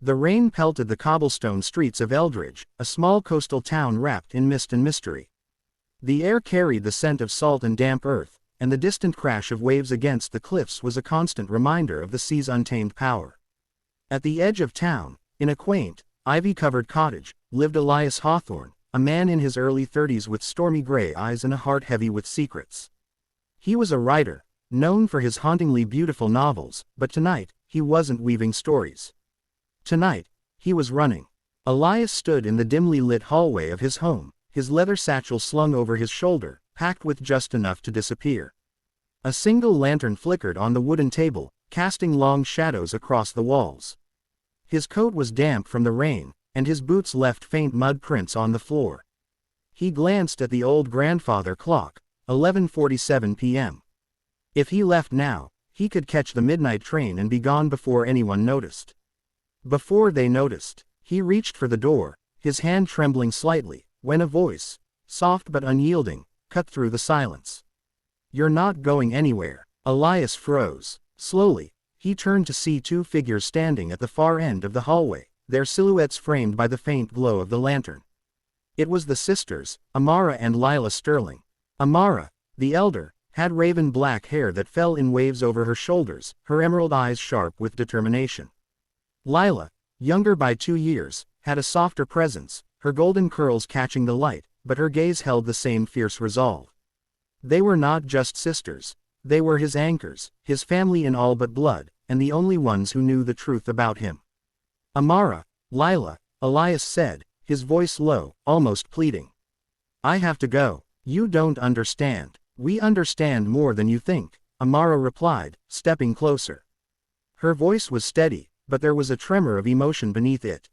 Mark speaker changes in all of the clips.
Speaker 1: The rain pelted the cobblestone streets of Eldridge, a small coastal town wrapped in mist and mystery. The air carried the scent of salt and damp earth, and the distant crash of waves against the cliffs was a constant reminder of the sea's untamed power. At the edge of town, in a quaint, ivy-covered cottage, lived Elias Hawthorne, a man in his early 30s with stormy gray eyes and a heart heavy with secrets. He was a writer, known for his hauntingly beautiful novels, but tonight, he wasn't weaving stories. Tonight, he was running. Elias stood in the dimly lit hallway of his home, his leather satchel slung over his shoulder, packed with just enough to disappear. A single lantern flickered on the wooden table, casting long shadows across the walls. His coat was damp from the rain, and his boots left faint mud prints on the floor. He glanced at the old grandfather clock, 11:47 p.m. If he left now, he could catch the midnight train and be gone before anyone noticed. Before they noticed, he reached for the door, his hand trembling slightly, when a voice, soft but unyielding, cut through the silence. "You're not going anywhere." Elias froze. Slowly, he turned to see two figures standing at the far end of the hallway, their silhouettes framed by the faint glow of the lantern. It was the sisters, Amara and Lila Sterling. Amara, the elder, had raven black hair that fell in waves over her shoulders, her emerald eyes sharp with determination. Lila, younger by 2 years, had a softer presence, her golden curls catching the light, but her gaze held the same fierce resolve. They were not just sisters. They were his anchors, his family in all but blood, and the only ones who knew the truth about him. "Amara, Lila," Elias said, his voice low, almost pleading. "I have to go." "You don't understand." "We understand more than you think," Amara replied, stepping closer. Her voice was steady, but there was a tremor of emotion beneath it.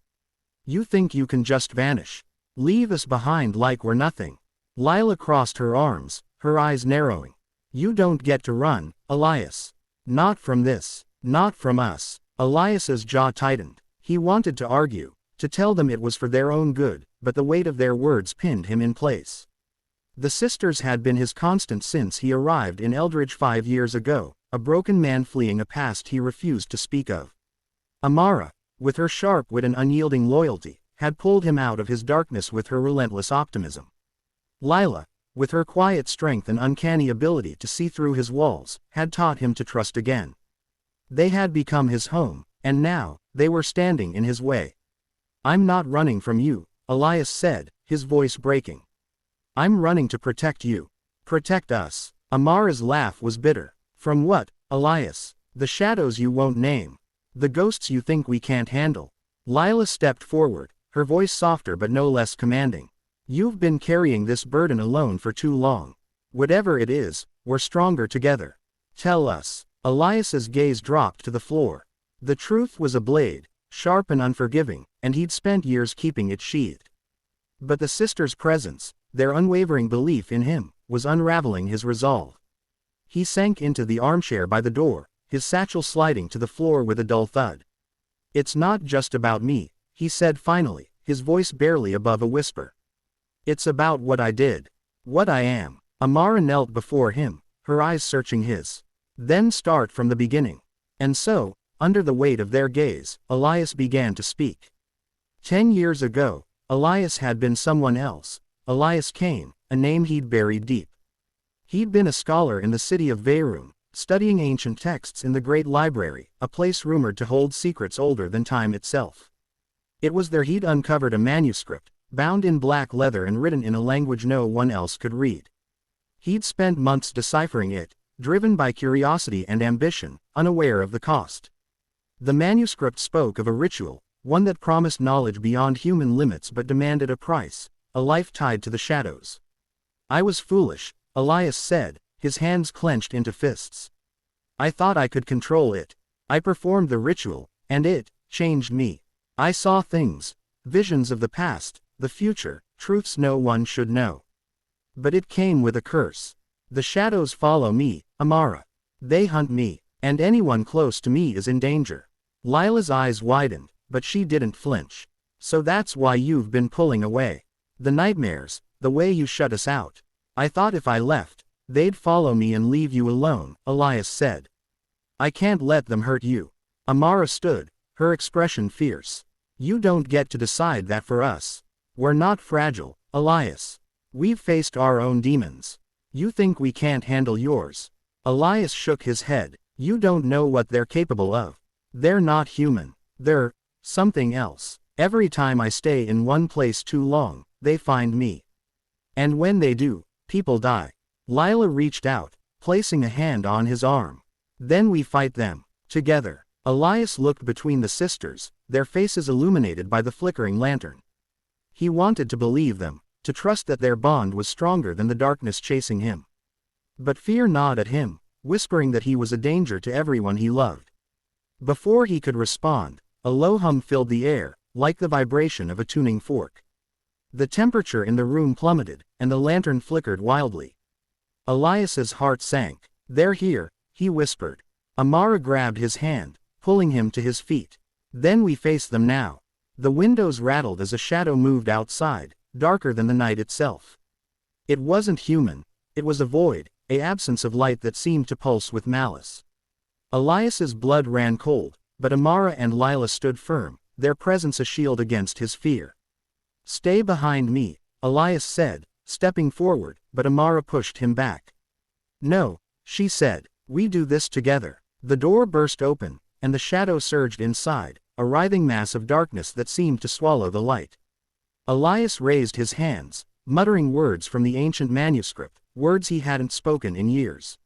Speaker 1: "You think you can just vanish? Leave us behind like we're nothing?" Lila crossed her arms, her eyes narrowing. "You don't get to run, Elias. Not from this. Not from us." Elias's jaw tightened. He wanted to argue, to tell them it was for their own good, but the weight of their words pinned him in place. The sisters had been his constant since he arrived in Eldridge 5 years ago, a broken man fleeing a past he refused to speak of. Amara, with her sharp wit and unyielding loyalty, had pulled him out of his darkness with her relentless optimism. Lila, with her quiet strength and uncanny ability to see through his walls, had taught him to trust again. They had become his home, and now, they were standing in his way. "I'm not running from you," Elias said, his voice breaking. "I'm running to protect you. Protect us." Amara's laugh was bitter. "From what, Elias? The shadows you won't name. The ghosts you think we can't handle." Lila stepped forward, her voice softer but no less commanding. "You've been carrying this burden alone for too long. Whatever it is, we're stronger together. Tell us." Elias's gaze dropped to the floor. The truth was a blade, sharp and unforgiving, and he'd spent years keeping it sheathed. But the sisters' presence, their unwavering belief in him, was unraveling his resolve. He sank into the armchair by the door, his satchel sliding to the floor with a dull thud. "It's not just about me," he said finally, his voice barely above a whisper. "It's about what I did. What I am." Amara knelt before him, her eyes searching his. "Then start from the beginning." And so, under the weight of their gaze, Elias began to speak. 10 years ago, Elias had been someone else. Elias Kane, a name he'd buried deep. He'd been a scholar in the city of Veyroon, studying ancient texts in the Great Library, a place rumored to hold secrets older than time itself. It was there he'd uncovered a manuscript, bound in black leather and written in a language no one else could read. He'd spent months deciphering it, driven by curiosity and ambition, unaware of the cost. The manuscript spoke of a ritual, one that promised knowledge beyond human limits but demanded a price, a life tied to the shadows. "I was foolish," Elias said, his hands clenched into fists. "I thought I could control it. I performed the ritual, and it changed me. I saw things, visions of the past, the future, truths no one should know. But it came with a curse. The shadows follow me, Amara. They hunt me, and anyone close to me is in danger." Lila's eyes widened, but she didn't flinch. "So that's why you've been pulling away. The nightmares, the way you shut us out. I thought if I left, they'd follow me and leave you alone," Elias said. "I can't let them hurt you." Amara stood, her expression fierce. You don't get to decide that for us. We're not fragile, Elias. We've faced our own demons. You think we can't handle yours? Elias shook his head. You don't know what they're capable of. They're not human. They're something else. Every time I stay in one place too long, they find me. And when they do, people die. Lila reached out, placing a hand on his arm. Then we fight them, together. Elias looked between the sisters, their faces illuminated by the flickering lantern. He wanted to believe them, to trust that their bond was stronger than the darkness chasing him. But fear gnawed at him, whispering that he was a danger to everyone he loved. Before he could respond, a low hum filled the air, like the vibration of a tuning fork. The temperature in the room plummeted, and the lantern flickered wildly. Elias's heart sank. They're here, he whispered. Amara grabbed his hand, pulling him to his feet. Then we face them now. The windows rattled as a shadow moved outside, darker than the night itself. It wasn't human. It was a void, an absence of light that seemed to pulse with malice. Elias's blood ran cold, but Amara and Lila stood firm, their presence a shield against his fear. Stay behind me, Elias said, stepping forward, but Amara pushed him back. No, she said, we do this together. The door burst open, and the shadow surged inside, a writhing mass of darkness that seemed to swallow the light. Elias raised his hands, muttering words from the ancient manuscript, words he hadn't spoken in years.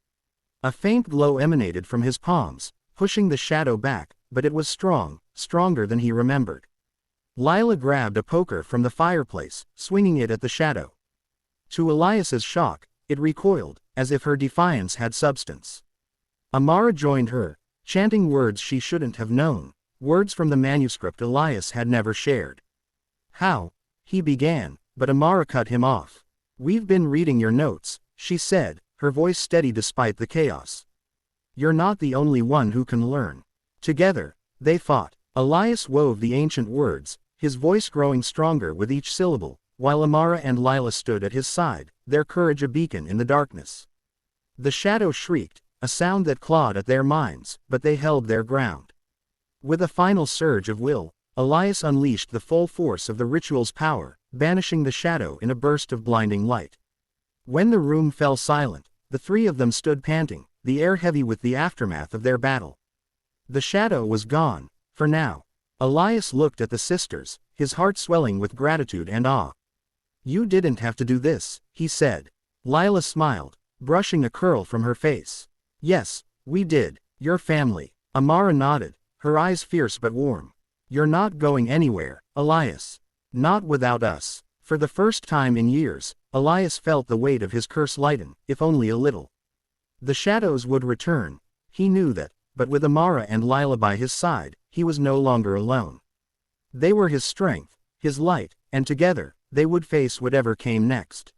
Speaker 1: A faint glow emanated from his palms, pushing the shadow back, but it was strong, stronger than he remembered. Lila grabbed a poker from the fireplace, swinging it at the shadow. To Elias's shock, it recoiled, as if her defiance had substance. Amara joined her, chanting words she shouldn't have known, words from the manuscript Elias had never shared. How? He began, but Amara cut him off. We've been reading your notes, she said, her voice steady despite the chaos. You're not the only one who can learn. Together, they fought. Elias wove the ancient words, his voice growing stronger with each syllable, while Amara and Lila stood at his side, their courage a beacon in the darkness. The shadow shrieked, a sound that clawed at their minds, but they held their ground. With a final surge of will, Elias unleashed the full force of the ritual's power, banishing the shadow in a burst of blinding light. When the room fell silent, the three of them stood panting, the air heavy with the aftermath of their battle. The shadow was gone, for now. Elias looked at the sisters, his heart swelling with gratitude and awe. You didn't have to do this, he said. Lila smiled, brushing a curl from her face. Yes, we did, your family. Amara nodded, her eyes fierce but warm. You're not going anywhere, Elias. Not without us. For the first time in years, Elias felt the weight of his curse lighten, if only a little. The shadows would return, he knew that, but with Amara and Lila by his side, he was no longer alone. They were his strength, his light, and together, they would face whatever came next.